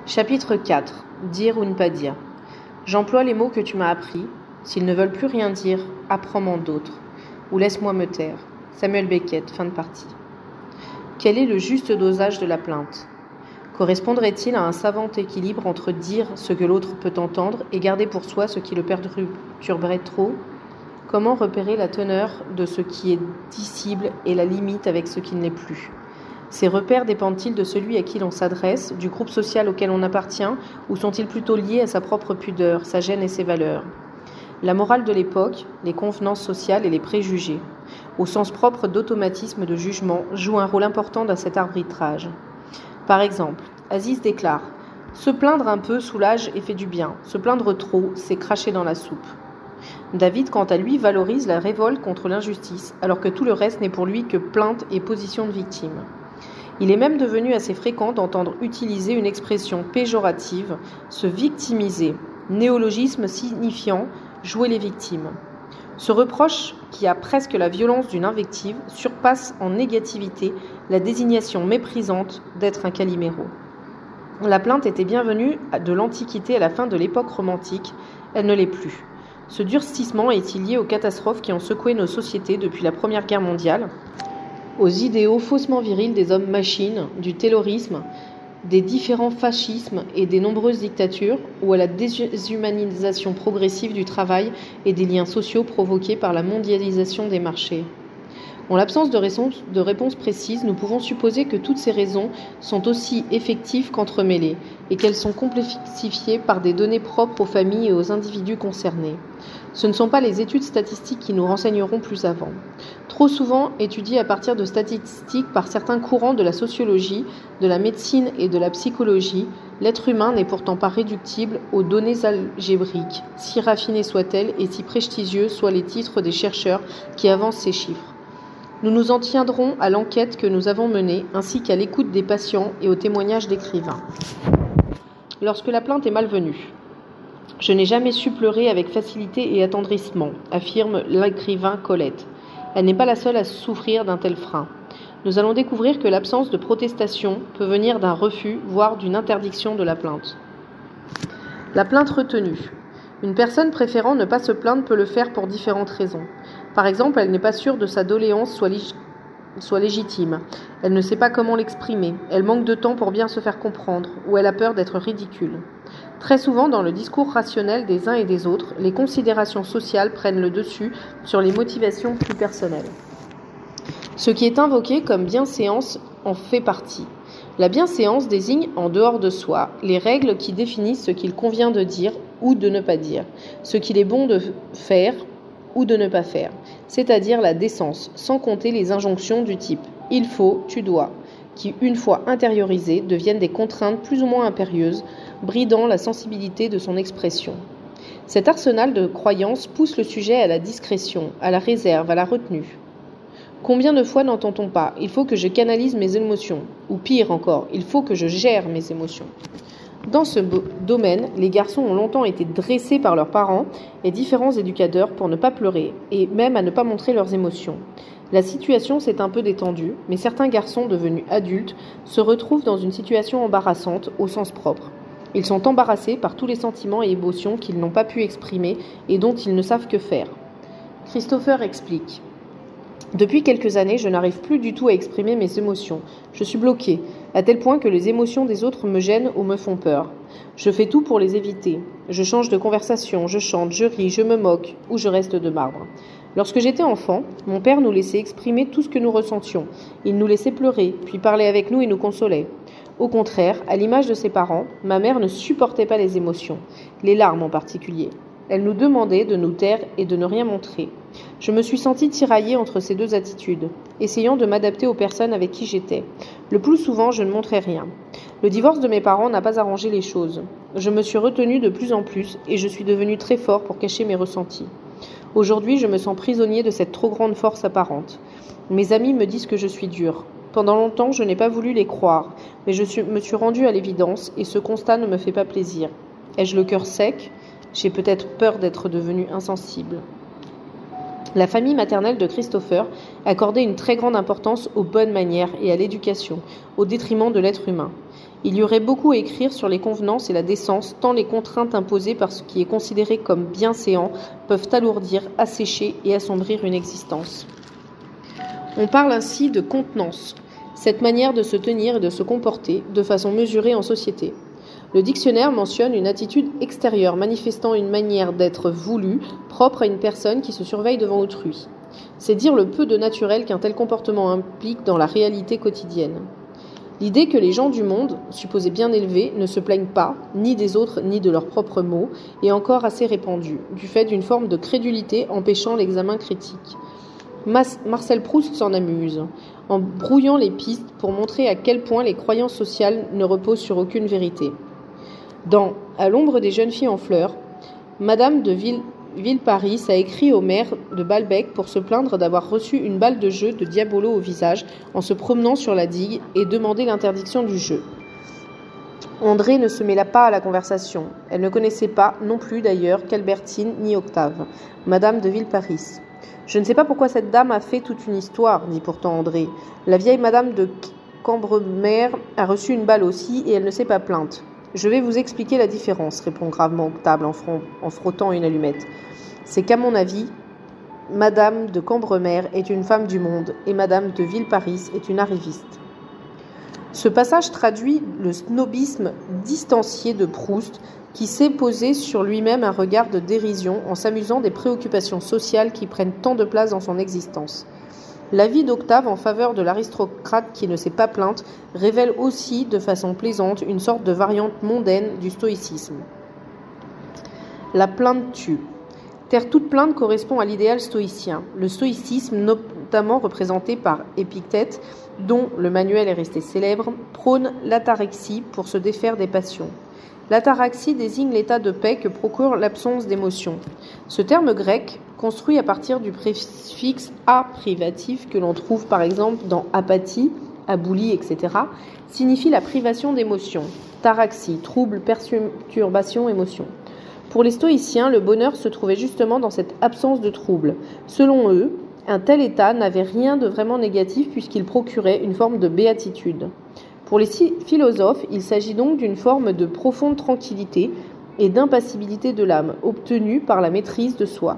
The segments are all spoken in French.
Chapitre 4. Dire ou ne pas dire. J'emploie les mots que tu m'as appris. S'ils ne veulent plus rien dire, apprends-m'en d'autres. Ou laisse-moi me taire. Samuel Beckett, fin de partie. Quel est le juste dosage de la plainte ? Correspondrait-il à un savant équilibre entre dire ce que l'autre peut entendre et garder pour soi ce qui le perturberait trop ? Comment repérer la teneur de ce qui est dissible et la limite avec ce qui ne l'est plus ? Ces repères dépendent-ils de celui à qui l'on s'adresse, du groupe social auquel on appartient, ou sont-ils plutôt liés à sa propre pudeur, sa gêne et ses valeurs ? La morale de l'époque, les convenances sociales et les préjugés, au sens propre d'automatisme de jugement, jouent un rôle important dans cet arbitrage. Par exemple, Aziz déclare « Se plaindre un peu soulage et fait du bien, se plaindre trop, c'est cracher dans la soupe ». David, quant à lui, valorise la révolte contre l'injustice, alors que tout le reste n'est pour lui que plainte et position de victime. Il est même devenu assez fréquent d'entendre utiliser une expression péjorative, se victimiser, néologisme signifiant jouer les victimes. Ce reproche, qui a presque la violence d'une invective, surpasse en négativité la désignation méprisante d'être un Calimero. La plainte était bienvenue de l'Antiquité à la fin de l'époque romantique, elle ne l'est plus. Ce durcissement est-il lié aux catastrophes qui ont secoué nos sociétés depuis la Première Guerre mondiale, aux idéaux faussement virils des hommes-machines, du taylorisme, des différents fascismes et des nombreuses dictatures, ou à la déshumanisation progressive du travail et des liens sociaux provoqués par la mondialisation des marchés ? En l'absence de réponse précise, nous pouvons supposer que toutes ces raisons sont aussi effectives qu'entremêlées et qu'elles sont complexifiées par des données propres aux familles et aux individus concernés. Ce ne sont pas les études statistiques qui nous renseigneront plus avant. Trop souvent étudiées à partir de statistiques par certains courants de la sociologie, de la médecine et de la psychologie, l'être humain n'est pourtant pas réductible aux données algébriques, si raffinées soient-elles et si prestigieux soient les titres des chercheurs qui avancent ces chiffres. Nous nous en tiendrons à l'enquête que nous avons menée, ainsi qu'à l'écoute des patients et aux témoignages d'écrivains. Lorsque la plainte est malvenue, je n'ai jamais su pleurer avec facilité et attendrissement, affirme l'écrivain Colette. Elle n'est pas la seule à souffrir d'un tel frein. Nous allons découvrir que l'absence de protestation peut venir d'un refus, voire d'une interdiction de la plainte. La plainte retenue. Une personne préférant ne pas se plaindre peut le faire pour différentes raisons. Par exemple, elle n'est pas sûre de sa doléance soit légitime. Elle ne sait pas comment l'exprimer. Elle manque de temps pour bien se faire comprendre, ou elle a peur d'être ridicule. Très souvent, dans le discours rationnel des uns et des autres, les considérations sociales prennent le dessus sur les motivations plus personnelles. Ce qui est invoqué comme bienséance en fait partie. La bienséance désigne, en dehors de soi, les règles qui définissent ce qu'il convient de dire ou de ne pas dire, ce qu'il est bon de faire ou de ne pas faire, c'est-à-dire la décence, sans compter les injonctions du type « il faut, tu dois », qui, une fois intériorisées, deviennent des contraintes plus ou moins impérieuses, bridant la sensibilité de son expression. Cet arsenal de croyances pousse le sujet à la discrétion, à la réserve, à la retenue. Combien de fois n'entend-on pas « il faut que je canalise mes émotions » ou pire encore « il faut que je gère mes émotions ». Dans ce domaine, les garçons ont longtemps été dressés par leurs parents et différents éducateurs pour ne pas pleurer et même à ne pas montrer leurs émotions. La situation s'est un peu détendue, mais certains garçons devenus adultes se retrouvent dans une situation embarrassante au sens propre. Ils sont embarrassés par tous les sentiments et émotions qu'ils n'ont pas pu exprimer et dont ils ne savent que faire. Christopher explique. Depuis quelques années, je n'arrive plus du tout à exprimer mes émotions. Je suis bloquée, à tel point que les émotions des autres me gênent ou me font peur. Je fais tout pour les éviter. Je change de conversation, je chante, je ris, je me moque, ou je reste de marbre. Lorsque j'étais enfant, mon père nous laissait exprimer tout ce que nous ressentions. Il nous laissait pleurer, puis parlait avec nous et nous consolait. Au contraire, à l'image de ses parents, ma mère ne supportait pas les émotions, les larmes en particulier. Elle nous demandait de nous taire et de ne rien montrer. Je me suis sentie tiraillée entre ces deux attitudes, essayant de m'adapter aux personnes avec qui j'étais. Le plus souvent, je ne montrais rien. Le divorce de mes parents n'a pas arrangé les choses. Je me suis retenue de plus en plus et je suis devenue très fort pour cacher mes ressentis. Aujourd'hui, je me sens prisonnier de cette trop grande force apparente. Mes amis me disent que je suis dure. Pendant longtemps, je n'ai pas voulu les croire, mais me suis rendue à l'évidence et ce constat ne me fait pas plaisir. Ai-je le cœur sec ? J'ai peut-être peur d'être devenue insensible. La famille maternelle de Christopher accordait une très grande importance aux bonnes manières et à l'éducation, au détriment de l'être humain. Il y aurait beaucoup à écrire sur les convenances et la décence, tant les contraintes imposées par ce qui est considéré comme bienséant peuvent alourdir, assécher et assombrir une existence. On parle ainsi de contenance, cette manière de se tenir et de se comporter de façon mesurée en société. Le dictionnaire mentionne une attitude extérieure manifestant une manière d'être voulue, propre à une personne qui se surveille devant autrui. C'est dire le peu de naturel qu'un tel comportement implique dans la réalité quotidienne. L'idée que les gens du monde, supposés bien élevés, ne se plaignent pas, ni des autres ni de leurs propres maux, est encore assez répandue, du fait d'une forme de crédulité empêchant l'examen critique. Marcel Proust s'en amuse, en brouillant les pistes pour montrer à quel point les croyances sociales ne reposent sur aucune vérité. Dans « À l'ombre des jeunes filles en fleurs », Madame de Villeparisis a écrit au maire de Balbec pour se plaindre d'avoir reçu une balle de jeu de Diabolo au visage en se promenant sur la digue et demander l'interdiction du jeu. André ne se mêla pas à la conversation. Elle ne connaissait pas, non plus d'ailleurs, qu'Albertine ni Octave, Madame de Villeparisis. « Je ne sais pas pourquoi cette dame a fait toute une histoire, dit pourtant André. La vieille Madame de Cambremer a reçu une balle aussi et elle ne s'est pas plainte. Je vais vous expliquer la différence, répond gravement Octave en frottant une allumette. C'est qu'à mon avis, Madame de Cambremer est une femme du monde et Madame de Villeparisis est une arriviste. Ce passage traduit le snobisme distancié de Proust qui sait poser sur lui-même un regard de dérision en s'amusant des préoccupations sociales qui prennent tant de place dans son existence. L'avis d'Octave en faveur de l'aristocrate qui ne s'est pas plainte révèle aussi de façon plaisante une sorte de variante mondaine du stoïcisme. La plainte tue. Taire toute plainte correspond à l'idéal stoïcien. Le stoïcisme, notamment représenté par Épictète, dont le manuel est resté célèbre, prône l'atarexie pour se défaire des passions. L'ataraxie désigne l'état de paix que procure l'absence d'émotion. Ce terme grec, construit à partir du préfixe a privatif que l'on trouve par exemple dans apathie, aboulie, etc., signifie la privation d'émotion. Taraxie, trouble, perturbation, émotion. Pour les stoïciens, le bonheur se trouvait justement dans cette absence de trouble. Selon eux, un tel état n'avait rien de vraiment négatif puisqu'il procurait une forme de béatitude. Pour les philosophes, il s'agit donc d'une forme de profonde tranquillité et d'impassibilité de l'âme, obtenue par la maîtrise de soi.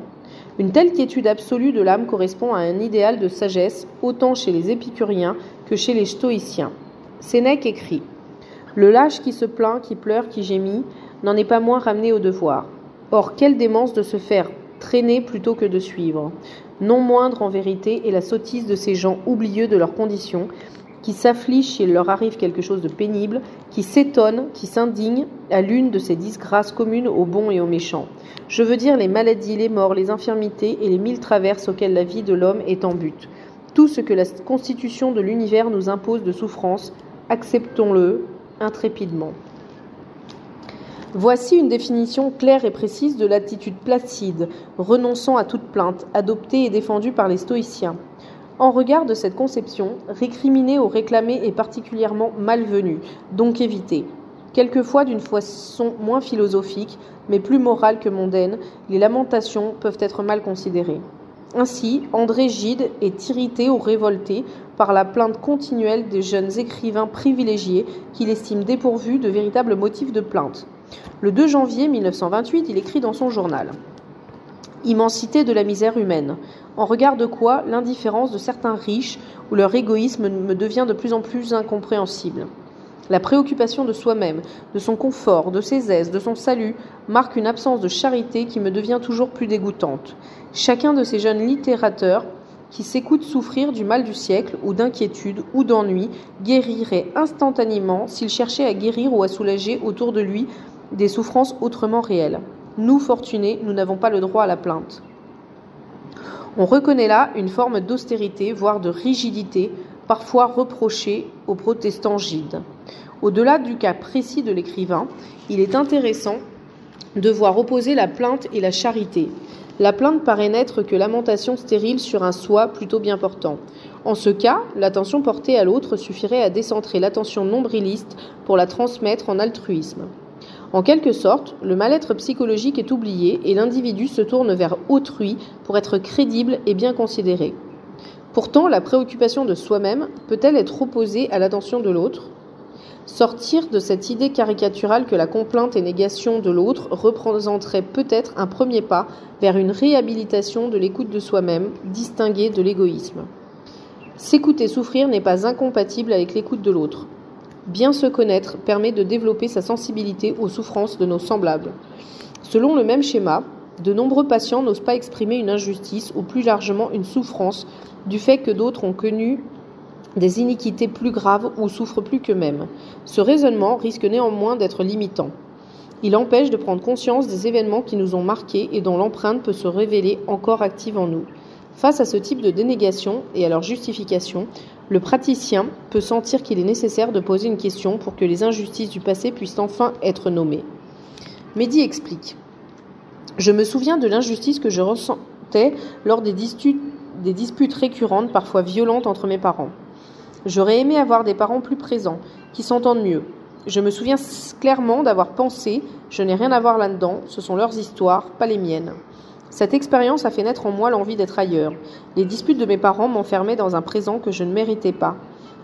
Une telle quiétude absolue de l'âme correspond à un idéal de sagesse, autant chez les épicuriens que chez les stoïciens. Sénèque écrit « Le lâche qui se plaint, qui pleure, qui gémit, n'en est pas moins ramené au devoir. Or, quelle démence de se faire traîner plutôt que de suivre. Non moindre en vérité est la sottise de ces gens oublieux de leurs conditions, qui s'affligent s'il leur arrive quelque chose de pénible, qui s'étonnent, qui s'indignent à l'une de ces disgrâces communes aux bons et aux méchants. Je veux dire les maladies, les morts, les infirmités et les 1000 traverses auxquelles la vie de l'homme est en but. Tout ce que la constitution de l'univers nous impose de souffrance, acceptons-le intrépidement. Voici une définition claire et précise de l'attitude placide, renonçant à toute plainte, adoptée et défendue par les stoïciens. En regard de cette conception, récriminer ou réclamer est particulièrement malvenu, donc évité. Quelquefois d'une façon moins philosophique, mais plus morale que mondaine, les lamentations peuvent être mal considérées. Ainsi, André Gide est irrité ou révolté par la plainte continuelle des jeunes écrivains privilégiés qu'il estime dépourvus de véritables motifs de plainte. Le 2 janvier 1928, il écrit dans son journal « Immensité de la misère humaine, en regard de quoi l'indifférence de certains riches ou leur égoïsme me devient de plus en plus incompréhensible. La préoccupation de soi-même, de son confort, de ses aises, de son salut, marque une absence de charité qui me devient toujours plus dégoûtante. Chacun de ces jeunes littérateurs qui s'écoutent souffrir du mal du siècle, ou d'inquiétude, ou d'ennui, guérirait instantanément s'il cherchait à guérir ou à soulager autour de lui des souffrances autrement réelles. Nous, fortunés, nous n'avons pas le droit à la plainte. » On reconnaît là une forme d'austérité, voire de rigidité, parfois reprochée aux protestants Gides. Au-delà du cas précis de l'écrivain, il est intéressant de voir opposer la plainte et la charité. La plainte paraît n'être que lamentation stérile sur un soi plutôt bien portant. En ce cas, l'attention portée à l'autre suffirait à décentrer l'attention nombriliste pour la transmettre en altruisme. En quelque sorte, le mal-être psychologique est oublié et l'individu se tourne vers autrui pour être crédible et bien considéré. Pourtant, la préoccupation de soi-même peut-elle être opposée à l'attention de l'autre ? Sortir de cette idée caricaturale que la complainte et négation de l'autre représenterait peut-être un premier pas vers une réhabilitation de l'écoute de soi-même, distinguée de l'égoïsme. S'écouter souffrir n'est pas incompatible avec l'écoute de l'autre. Bien se connaître permet de développer sa sensibilité aux souffrances de nos semblables. Selon le même schéma, de nombreux patients n'osent pas exprimer une injustice ou plus largement une souffrance du fait que d'autres ont connu des iniquités plus graves ou souffrent plus qu'eux-mêmes. Ce raisonnement risque néanmoins d'être limitant. Il empêche de prendre conscience des événements qui nous ont marqués et dont l'empreinte peut se révéler encore active en nous. Face à ce type de dénégation et à leur justification, le praticien peut sentir qu'il est nécessaire de poser une question pour que les injustices du passé puissent enfin être nommées. Mehdi explique. Je me souviens de l'injustice que je ressentais lors des disputes récurrentes, parfois violentes, entre mes parents. J'aurais aimé avoir des parents plus présents, qui s'entendent mieux. Je me souviens clairement d'avoir pensé « je n'ai rien à voir là-dedans, ce sont leurs histoires, pas les miennes ». Cette expérience a fait naître en moi l'envie d'être ailleurs. Les disputes de mes parents m'enfermaient dans un présent que je ne méritais pas.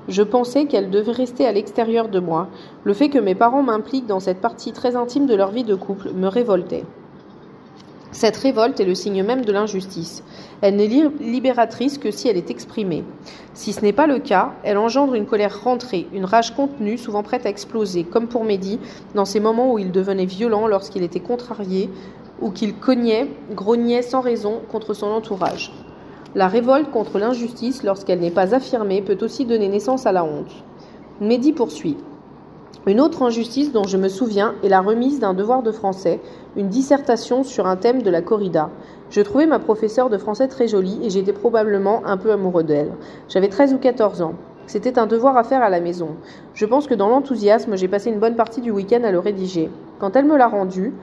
Je pensais qu'elles devaient rester à l'extérieur de moi. Le fait que mes parents m'impliquent dans cette partie très intime de leur vie de couple me révoltait. Cette révolte est le signe même de l'injustice. Elle n'est libératrice que si elle est exprimée. Si ce n'est pas le cas, elle engendre une colère rentrée, une rage contenue, souvent prête à exploser, comme pour Mehdi, dans ces moments où il devenait violent lorsqu'il était contrarié ou qu'il grognait sans raison contre son entourage. La révolte contre l'injustice, lorsqu'elle n'est pas affirmée, peut aussi donner naissance à la honte. Mehdi poursuit. Une autre injustice dont je me souviens est la remise d'un devoir de français, une dissertation sur un thème de la corrida. Je trouvais ma professeure de français très jolie et j'étais probablement un peu amoureux d'elle. J'avais 13 ou 14 ans. C'était un devoir à faire à la maison. Je pense que dans l'enthousiasme, j'ai passé une bonne partie du week-end à le rédiger. Quand elle me l'a rendu,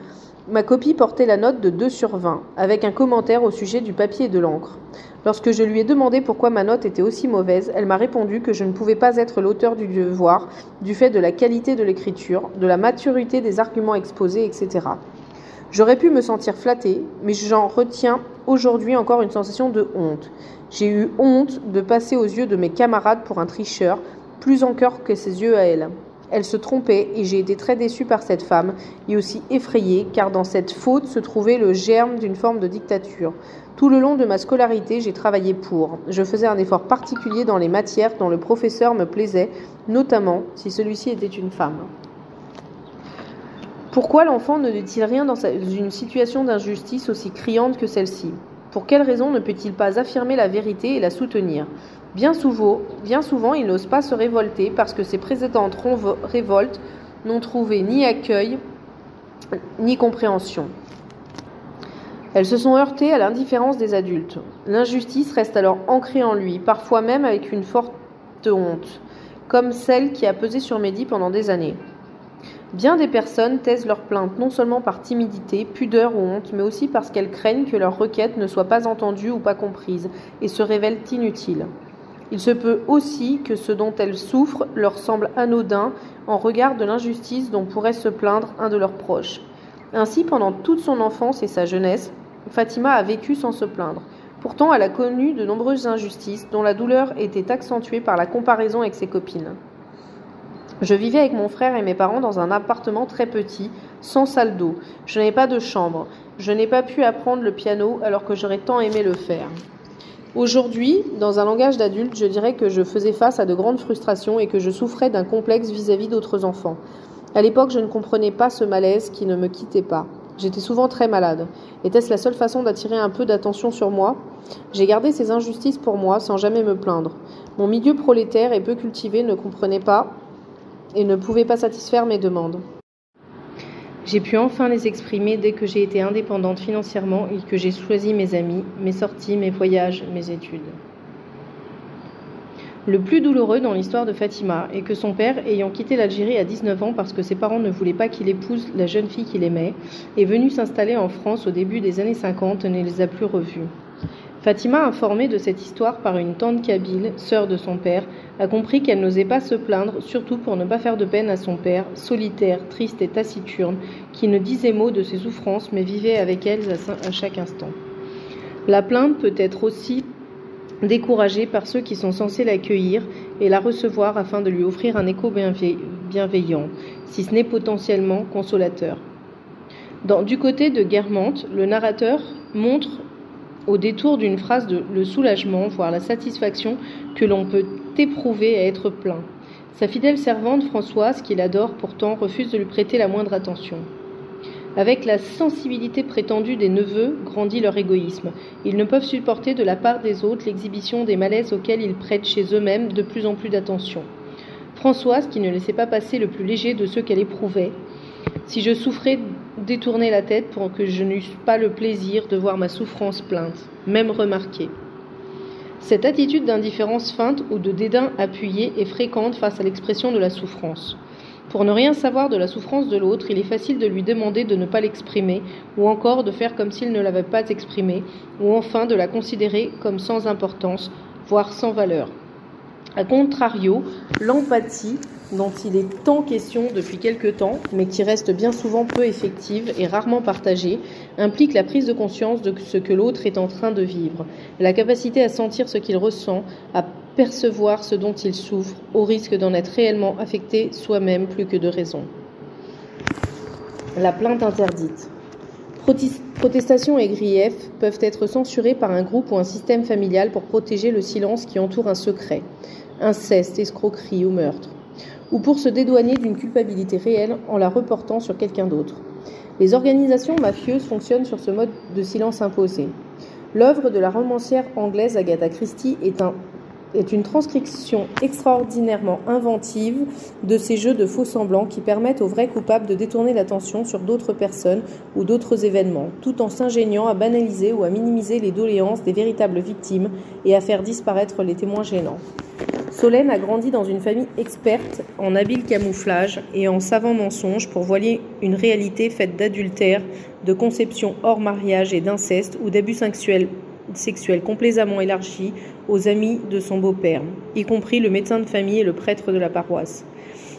ma copie portait la note de 2 sur 20, avec un commentaire au sujet du papier et de l'encre. Lorsque je lui ai demandé pourquoi ma note était aussi mauvaise, elle m'a répondu que je ne pouvais pas être l'auteur du devoir, du fait de la qualité de l'écriture, de la maturité des arguments exposés, etc. J'aurais pu me sentir flattée, mais j'en retiens aujourd'hui encore une sensation de honte. J'ai eu honte de passer aux yeux de mes camarades pour un tricheur, plus encore que ses yeux à elle. Elle se trompait et j'ai été très déçue par cette femme et aussi effrayée car dans cette faute se trouvait le germe d'une forme de dictature. Tout le long de ma scolarité, j'ai travaillé pour. Je faisais un effort particulier dans les matières dont le professeur me plaisait, notamment si celui-ci était une femme. Pourquoi l'enfant ne dit-il rien dans une situation d'injustice aussi criante que celle-ci ? Pour quelle raison ne peut-il pas affirmer la vérité et la soutenir ? Bien souvent, il n'ose pas se révolter parce que ses précédentes révoltes n'ont trouvé ni accueil ni compréhension. Elles se sont heurtées à l'indifférence des adultes. L'injustice reste alors ancrée en lui, parfois même avec une forte honte, comme celle qui a pesé sur Mehdi pendant des années. Bien des personnes taisent leurs plaintes non seulement par timidité, pudeur ou honte, mais aussi parce qu'elles craignent que leurs requêtes ne soient pas entendues ou pas comprises et se révèlent inutiles. Il se peut aussi que ce dont elles souffrent leur semble anodin en regard de l'injustice dont pourrait se plaindre un de leurs proches. Ainsi, pendant toute son enfance et sa jeunesse, Fatima a vécu sans se plaindre. Pourtant, elle a connu de nombreuses injustices dont la douleur était accentuée par la comparaison avec ses copines. Je vivais avec mon frère et mes parents dans un appartement très petit, sans salle d'eau. Je n'avais pas de chambre. Je n'ai pas pu apprendre le piano alors que j'aurais tant aimé le faire. Aujourd'hui, dans un langage d'adulte, je dirais que je faisais face à de grandes frustrations et que je souffrais d'un complexe vis-à-vis d'autres enfants. À l'époque, je ne comprenais pas ce malaise qui ne me quittait pas. J'étais souvent très malade. Était-ce la seule façon d'attirer un peu d'attention sur moi ? J'ai gardé ces injustices pour moi sans jamais me plaindre. Mon milieu prolétaire et peu cultivé ne comprenait pas et ne pouvait pas satisfaire mes demandes. J'ai pu enfin les exprimer dès que j'ai été indépendante financièrement et que j'ai choisi mes amis, mes sorties, mes voyages, mes études. Le plus douloureux dans l'histoire de Fatima est que son père, ayant quitté l'Algérie à 19 ans parce que ses parents ne voulaient pas qu'il épouse la jeune fille qu'il aimait, est venu s'installer en France au début des années 50 et ne les a plus revus. Fatima, informée de cette histoire par une tante kabyle, sœur de son père, a compris qu'elle n'osait pas se plaindre, surtout pour ne pas faire de peine à son père, solitaire, triste et taciturne, qui ne disait mot de ses souffrances mais vivait avec elles à chaque instant. La plainte peut être aussi découragée par ceux qui sont censés l'accueillir et la recevoir afin de lui offrir un écho bienveillant, si ce n'est potentiellement consolateur. Du côté de Guermantes, le narrateur montre au détour d'une phrase le soulagement, voire la satisfaction que l'on peut éprouver à être plein. Sa fidèle servante Françoise, qu'il adore pourtant, refuse de lui prêter la moindre attention. Avec la sensibilité prétendue des neveux, grandit leur égoïsme. Ils ne peuvent supporter de la part des autres l'exhibition des malaises auxquels ils prêtent chez eux-mêmes de plus en plus d'attention. Françoise, qui ne laissait pas passer le plus léger de ceux qu'elle éprouvait, si je souffrais, détournait la tête pour que je n'eusse pas le plaisir de voir ma souffrance plainte, même remarquée. Cette attitude d'indifférence feinte ou de dédain appuyé est fréquente face à l'expression de la souffrance. Pour ne rien savoir de la souffrance de l'autre, il est facile de lui demander de ne pas l'exprimer, ou encore de faire comme s'il ne l'avait pas exprimée, ou enfin de la considérer comme sans importance, voire sans valeur. A contrario, l'empathie, dont il est tant question depuis quelque temps, mais qui reste bien souvent peu effective et rarement partagée, implique la prise de conscience de ce que l'autre est en train de vivre, la capacité à sentir ce qu'il ressent, à percevoir ce dont il souffre, au risque d'en être réellement affecté soi-même plus que de raison. La plainte interdite. Protestations et griefs peuvent être censurés par un groupe ou un système familial pour protéger le silence qui entoure un secret, inceste, escroquerie ou meurtre, ou pour se dédouaner d'une culpabilité réelle en la reportant sur quelqu'un d'autre. Les organisations mafieuses fonctionnent sur ce mode de silence imposé. L'œuvre de la romancière anglaise Agatha Christie est une transcription extraordinairement inventive de ces jeux de faux-semblants qui permettent aux vrais coupables de détourner l'attention sur d'autres personnes ou d'autres événements, tout en s'ingéniant à banaliser ou à minimiser les doléances des véritables victimes et à faire disparaître les témoins gênants. Solène a grandi dans une famille experte en habile camouflage et en savants mensonges pour voiler une réalité faite d'adultère, de conception hors mariage et d'inceste ou d'abus sexuels complaisamment élargis aux amis de son beau-père, y compris le médecin de famille et le prêtre de la paroisse.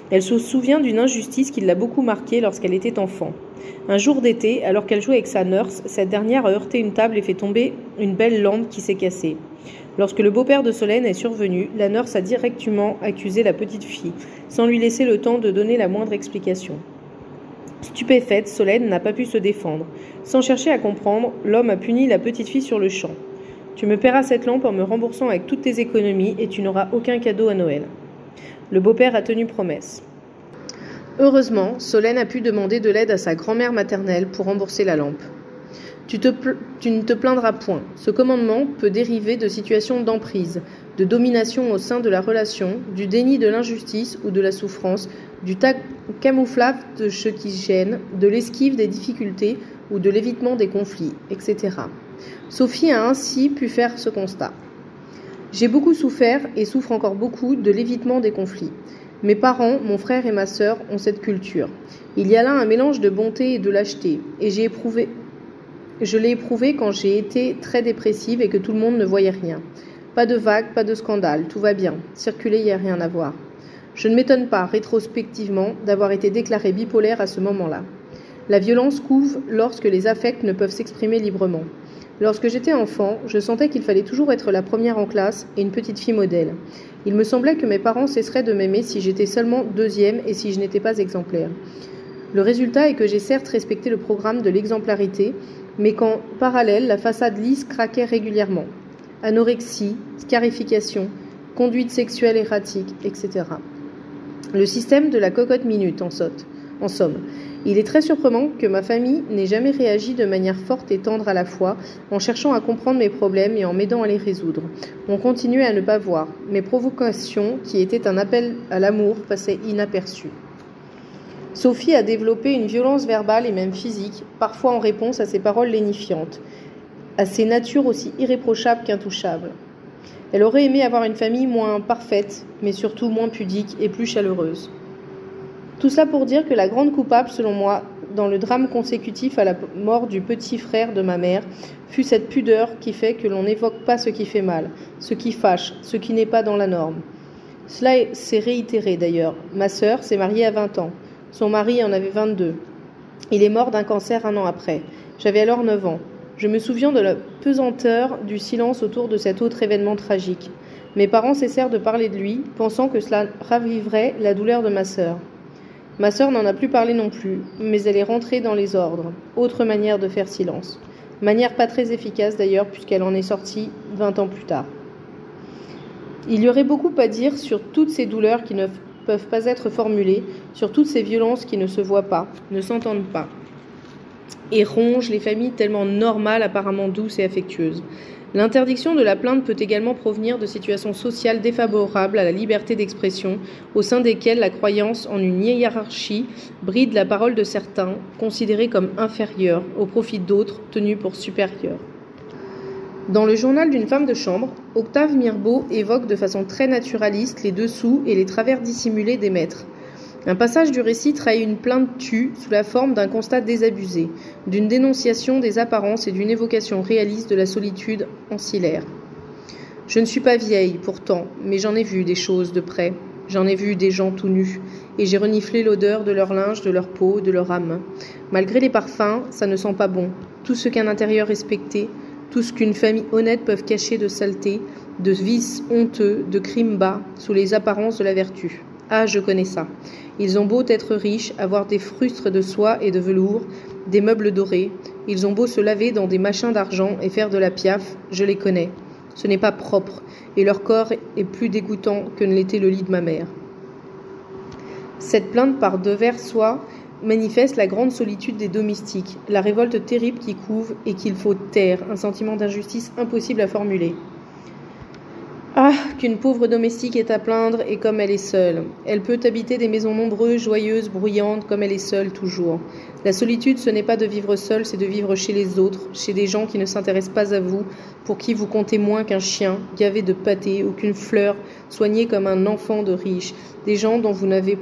Elle se souvient d'une injustice qui l'a beaucoup marquée lorsqu'elle était enfant. Un jour d'été, alors qu'elle jouait avec sa nurse, cette dernière a heurté une table et fait tomber une belle lampe qui s'est cassée. Lorsque le beau-père de Solène est survenu, la nurse a directement accusé la petite fille, sans lui laisser le temps de donner la moindre explication. Stupéfaite, Solène n'a pas pu se défendre. Sans chercher à comprendre, l'homme a puni la petite fille sur le champ. « Tu me paieras cette lampe en me remboursant avec toutes tes économies et tu n'auras aucun cadeau à Noël. » Le beau-père a tenu promesse. Heureusement, Solène a pu demander de l'aide à sa grand-mère maternelle pour rembourser la lampe. Tu ne te plaindras point. Ce commandement peut dériver de situations d'emprise, de domination au sein de la relation, du déni de l'injustice ou de la souffrance, du camouflage de ce qui gêne, de l'esquive des difficultés ou de l'évitement des conflits, etc. Sophie a ainsi pu faire ce constat. J'ai beaucoup souffert et souffre encore beaucoup de l'évitement des conflits. Mes parents, mon frère et ma sœur ont cette culture. Il y a là un mélange de bonté et de lâcheté, et je l'ai éprouvé quand j'ai été très dépressive et que tout le monde ne voyait rien. Pas de vagues, pas de scandale, tout va bien. Circuler, il n'y a rien à voir. Je ne m'étonne pas, rétrospectivement, d'avoir été déclarée bipolaire à ce moment-là. La violence couve lorsque les affects ne peuvent s'exprimer librement. Lorsque j'étais enfant, je sentais qu'il fallait toujours être la première en classe et une petite fille modèle. Il me semblait que mes parents cesseraient de m'aimer si j'étais seulement deuxième et si je n'étais pas exemplaire. Le résultat est que j'ai certes respecté le programme de l'exemplarité, mais qu'en parallèle, la façade lisse craquait régulièrement. Anorexie, scarification, conduite sexuelle erratique, etc. Le système de la cocotte minute, en somme. Il est très surprenant que ma famille n'ait jamais réagi de manière forte et tendre à la fois, en cherchant à comprendre mes problèmes et en m'aidant à les résoudre. On continuait à ne pas voir. Mes provocations, qui étaient un appel à l'amour, passaient inaperçues. Sophie a développé une violence verbale et même physique, parfois en réponse à ses paroles lénifiantes, à ses natures aussi irréprochables qu'intouchables. Elle aurait aimé avoir une famille moins parfaite, mais surtout moins pudique et plus chaleureuse. Tout cela pour dire que la grande coupable, selon moi, dans le drame consécutif à la mort du petit frère de ma mère, fut cette pudeur qui fait que l'on n'évoque pas ce qui fait mal, ce qui fâche, ce qui n'est pas dans la norme. Cela s'est réitéré d'ailleurs. Ma sœur s'est mariée à 20 ans. Son mari en avait 22. Il est mort d'un cancer 1 an après. J'avais alors 9 ans. Je me souviens de la pesanteur du silence autour de cet autre événement tragique. Mes parents cessèrent de parler de lui, pensant que cela raviverait la douleur de ma sœur. Ma sœur n'en a plus parlé non plus, mais elle est rentrée dans les ordres. Autre manière de faire silence. Manière pas très efficace d'ailleurs, puisqu'elle en est sortie 20 ans plus tard. Il y aurait beaucoup à dire sur toutes ces douleurs qui ne peuvent pas être formulées, sur toutes ces violences qui ne se voient pas, ne s'entendent pas, et rongent les familles tellement normales, apparemment douces et affectueuses. L'interdiction de la plainte peut également provenir de situations sociales défavorables à la liberté d'expression, au sein desquelles la croyance en une hiérarchie bride la parole de certains, considérés comme inférieurs, au profit d'autres, tenus pour supérieurs. Dans le journal d'une femme de chambre, Octave Mirbeau évoque de façon très naturaliste les dessous et les travers dissimulés des maîtres. Un passage du récit trahit une plainte tue sous la forme d'un constat désabusé, d'une dénonciation des apparences et d'une évocation réaliste de la solitude ancillaire. Je ne suis pas vieille, pourtant, mais j'en ai vu des choses de près. J'en ai vu des gens tout nus, et j'ai reniflé l'odeur de leur linge, de leur peau, de leur âme. Malgré les parfums, ça ne sent pas bon. Tout ce qu'un intérieur respecté, tout ce qu'une famille honnête peut cacher de saleté, de vices honteux, de crimes bas, sous les apparences de la vertu. Ah, je connais ça. Ils ont beau être riches, avoir des frustres de soie et de velours, des meubles dorés. Ils ont beau se laver dans des machins d'argent et faire de la piaffe, je les connais. Ce n'est pas propre, et leur corps est plus dégoûtant que ne l'était le lit de ma mère. Cette plainte par devers soi manifeste la grande solitude des domestiques, la révolte terrible qui couve et qu'il faut taire, un sentiment d'injustice impossible à formuler. Ah, qu'une pauvre domestique est à plaindre et comme elle est seule. Elle peut habiter des maisons nombreuses, joyeuses, bruyantes, comme elle est seule toujours. La solitude, ce n'est pas de vivre seule, c'est de vivre chez les autres, chez des gens qui ne s'intéressent pas à vous, pour qui vous comptez moins qu'un chien, gavé de pâté, ou qu'une fleur, soigné comme un enfant de riche, des gens dont vous n'avez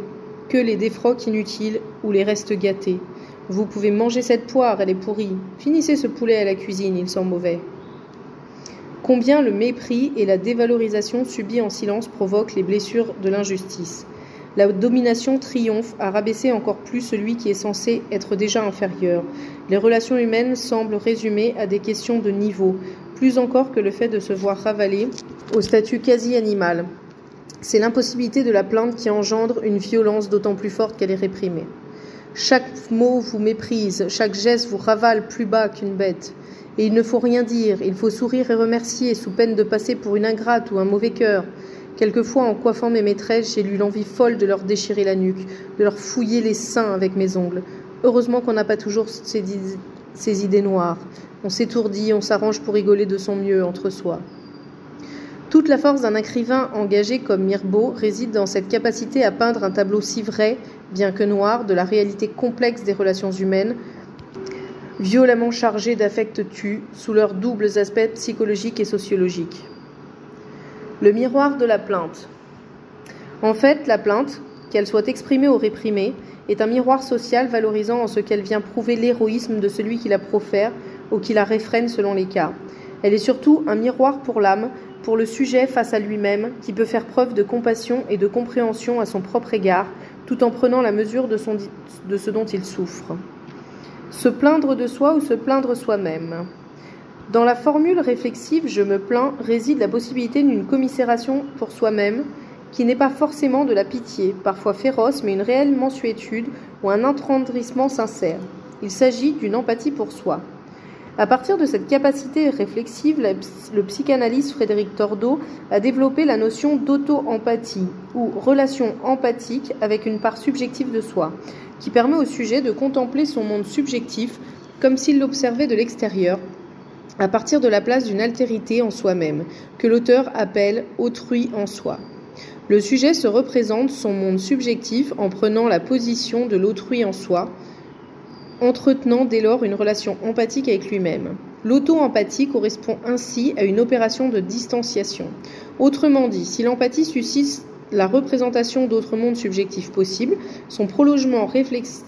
que les défroques inutiles ou les restes gâtés. Vous pouvez manger cette poire, elle est pourrie. Finissez ce poulet à la cuisine, il sent mauvais. Combien le mépris et la dévalorisation subis en silence provoquent les blessures de l'injustice. La domination triomphe à rabaisser encore plus celui qui est censé être déjà inférieur. Les relations humaines semblent résumées à des questions de niveau, plus encore que le fait de se voir ravaler au statut quasi animal. C'est l'impossibilité de la plainte qui engendre une violence d'autant plus forte qu'elle est réprimée. Chaque mot vous méprise, chaque geste vous ravale plus bas qu'une bête. Et il ne faut rien dire, il faut sourire et remercier, sous peine de passer pour une ingrate ou un mauvais cœur. Quelquefois, en coiffant mes maîtresses, j'ai eu l'envie folle de leur déchirer la nuque, de leur fouiller les seins avec mes ongles. Heureusement qu'on n'a pas toujours ces idées noires. On s'étourdit, on s'arrange pour rigoler de son mieux entre soi. Toute la force d'un écrivain engagé comme Mirbeau réside dans cette capacité à peindre un tableau si vrai, bien que noir, de la réalité complexe des relations humaines, violemment chargées d'affects tus, sous leurs doubles aspects psychologiques et sociologiques. Le miroir de la plainte. En fait, la plainte, qu'elle soit exprimée ou réprimée, est un miroir social valorisant en ce qu'elle vient prouver l'héroïsme de celui qui la profère ou qui la réfrène selon les cas. Elle est surtout un miroir pour l'âme, pour le sujet face à lui-même, qui peut faire preuve de compassion et de compréhension à son propre égard, tout en prenant la mesure de ce dont il souffre. Se plaindre de soi ou se plaindre soi-même. Dans la formule réflexive « je me plains » réside la possibilité d'une commisération pour soi-même, qui n'est pas forcément de la pitié, parfois féroce, mais une réelle mansuétude ou un attendrissement sincère. Il s'agit d'une empathie pour soi. À partir de cette capacité réflexive, le psychanalyste Frédéric Tordeau a développé la notion d'auto-empathie, ou relation empathique avec une part subjective de soi, qui permet au sujet de contempler son monde subjectif comme s'il l'observait de l'extérieur, à partir de la place d'une altérité en soi-même, que l'auteur appelle « autrui en soi ». Le sujet se représente son monde subjectif en prenant la position de l'autrui en soi, entretenant dès lors une relation empathique avec lui-même. L'auto-empathie correspond ainsi à une opération de distanciation. Autrement dit, si l'empathie suscite la représentation d'autres mondes subjectifs possibles, son prolongement réflexif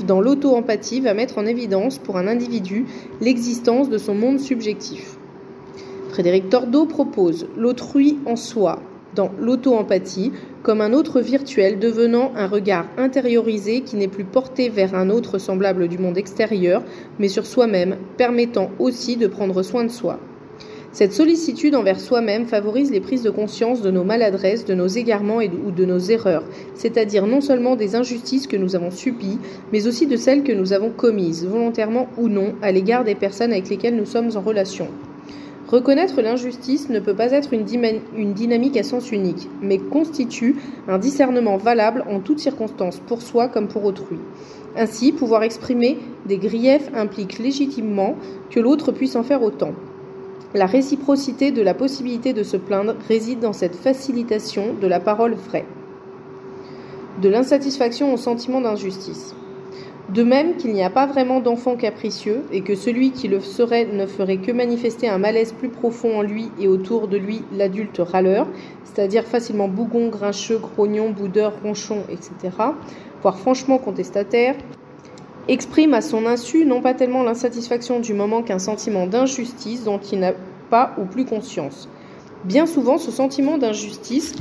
dans l'auto-empathie va mettre en évidence pour un individu l'existence de son monde subjectif. Frédéric Tordeau propose l'autrui en soi dans l'auto-empathie comme un autre virtuel devenant un regard intériorisé qui n'est plus porté vers un autre semblable du monde extérieur, mais sur soi-même, permettant aussi de prendre soin de soi. Cette sollicitude envers soi-même favorise les prises de conscience de nos maladresses, de nos égarements ou de nos erreurs, c'est-à-dire non seulement des injustices que nous avons subies, mais aussi de celles que nous avons commises, volontairement ou non, à l'égard des personnes avec lesquelles nous sommes en relation. Reconnaître l'injustice ne peut pas être une dynamique à sens unique, mais constitue un discernement valable en toutes circonstances, pour soi comme pour autrui. Ainsi, pouvoir exprimer des griefs implique légitimement que l'autre puisse en faire autant. La réciprocité de la possibilité de se plaindre réside dans cette facilitation de la parole vraie. De l'insatisfaction au sentiment d'injustice. De même qu'il n'y a pas vraiment d'enfant capricieux et que celui qui le serait ne ferait que manifester un malaise plus profond en lui et autour de lui l'adulte râleur, c'est-à-dire facilement bougon, grincheux, grognon, boudeur, ronchon, etc., voire franchement contestataire, exprime à son insu non pas tellement l'insatisfaction du moment qu'un sentiment d'injustice dont il n'a pas ou plus conscience. Bien souvent, ce sentiment d'injustice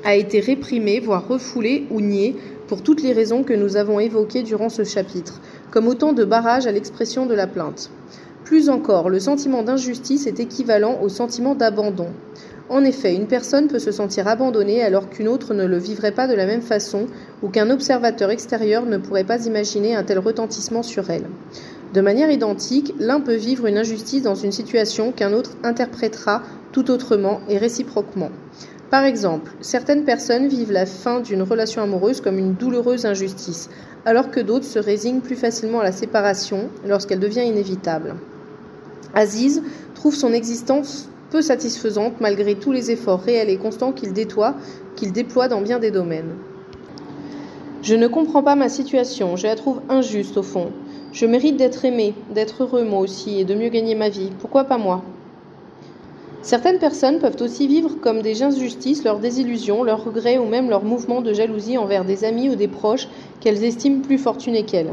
a été réprimé, voire refoulé ou nié pour toutes les raisons que nous avons évoquées durant ce chapitre, comme autant de barrages à l'expression de la plainte. Plus encore, le sentiment d'injustice est équivalent au sentiment d'abandon. En effet, une personne peut se sentir abandonnée alors qu'une autre ne le vivrait pas de la même façon ou qu'un observateur extérieur ne pourrait pas imaginer un tel retentissement sur elle. De manière identique, l'un peut vivre une injustice dans une situation qu'un autre interprétera tout autrement et réciproquement. Par exemple, certaines personnes vivent la fin d'une relation amoureuse comme une douloureuse injustice, alors que d'autres se résignent plus facilement à la séparation lorsqu'elle devient inévitable. Aziz trouve son existence peu satisfaisante malgré tous les efforts réels et constants qu'il déploie dans bien des domaines. Je ne comprends pas ma situation, je la trouve injuste au fond. Je mérite d'être aimé, d'être heureux moi aussi et de mieux gagner ma vie. Pourquoi pas moi ? Certaines personnes peuvent aussi vivre comme des injustices leurs désillusions, leurs regrets ou même leurs mouvements de jalousie envers des amis ou des proches qu'elles estiment plus fortunés qu'elles.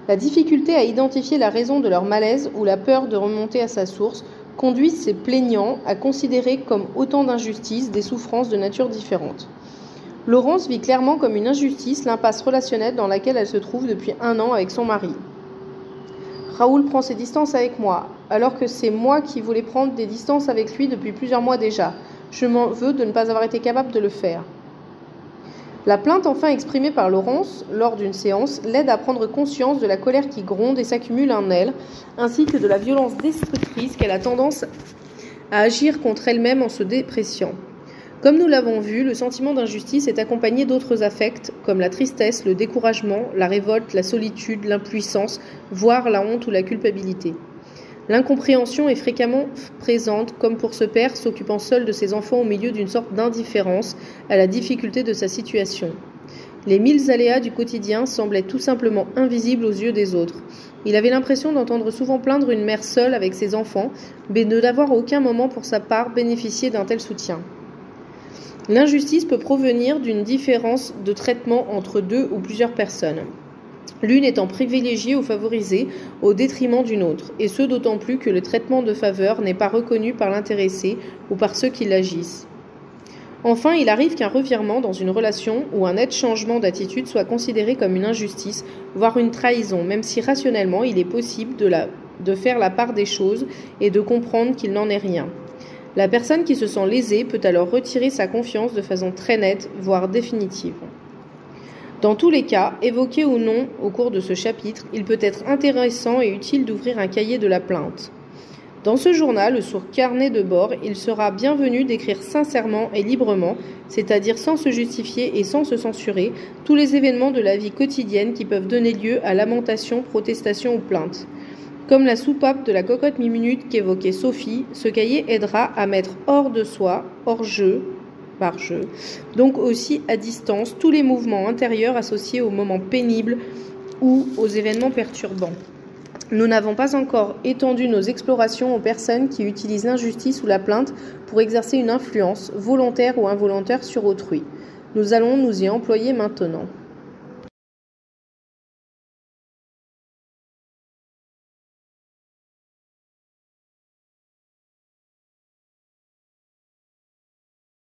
La difficulté à identifier la raison de leur malaise ou la peur de remonter à sa source conduit ces plaignants à considérer comme autant d'injustices des souffrances de nature différente. Laurence vit clairement comme une injustice l'impasse relationnelle dans laquelle elle se trouve depuis 1 an avec son mari. Raoul prend ses distances avec moi, alors que c'est moi qui voulais prendre des distances avec lui depuis plusieurs mois déjà. Je m'en veux de ne pas avoir été capable de le faire. La plainte enfin exprimée par Laurence lors d'une séance l'aide à prendre conscience de la colère qui gronde et s'accumule en elle, ainsi que de la violence destructrice qu'elle a tendance à agir contre elle-même en se dépréciant. Comme nous l'avons vu, le sentiment d'injustice est accompagné d'autres affects comme la tristesse, le découragement, la révolte, la solitude, l'impuissance, voire la honte ou la culpabilité. L'incompréhension est fréquemment présente, comme pour ce père s'occupant seul de ses enfants au milieu d'une sorte d'indifférence à la difficulté de sa situation. Les 1000 aléas du quotidien semblaient tout simplement invisibles aux yeux des autres. Il avait l'impression d'entendre souvent plaindre une mère seule avec ses enfants, mais de n'avoir à aucun moment pour sa part bénéficié d'un tel soutien. L'injustice peut provenir d'une différence de traitement entre 2 ou plusieurs personnes, l'une étant privilégiée ou favorisée au détriment d'une autre, et ce d'autant plus que le traitement de faveur n'est pas reconnu par l'intéressé ou par ceux qui l'agissent. Enfin, il arrive qu'un revirement dans une relation ou un net changement d'attitude soit considéré comme une injustice, voire une trahison, même si rationnellement il est possible de faire la part des choses et de comprendre qu'il n'en est rien. La personne qui se sent lésée peut alors retirer sa confiance de façon très nette, voire définitive. Dans tous les cas, évoqués ou non au cours de ce chapitre, il peut être intéressant et utile d'ouvrir un cahier de la plainte. Dans ce journal, sur carnet de bord, il sera bienvenu d'écrire sincèrement et librement, c'est-à-dire sans se justifier et sans se censurer, tous les événements de la vie quotidienne qui peuvent donner lieu à lamentation, protestation ou plainte. Comme la soupape de la cocotte mi-minute qu'évoquait Sophie, ce cahier aidera à mettre hors de soi, hors jeu, par jeu, donc aussi à distance, tous les mouvements intérieurs associés aux moments pénibles ou aux événements perturbants. Nous n'avons pas encore étendu nos explorations aux personnes qui utilisent l'injustice ou la plainte pour exercer une influence, volontaire ou involontaire, sur autrui. Nous allons nous y employer maintenant.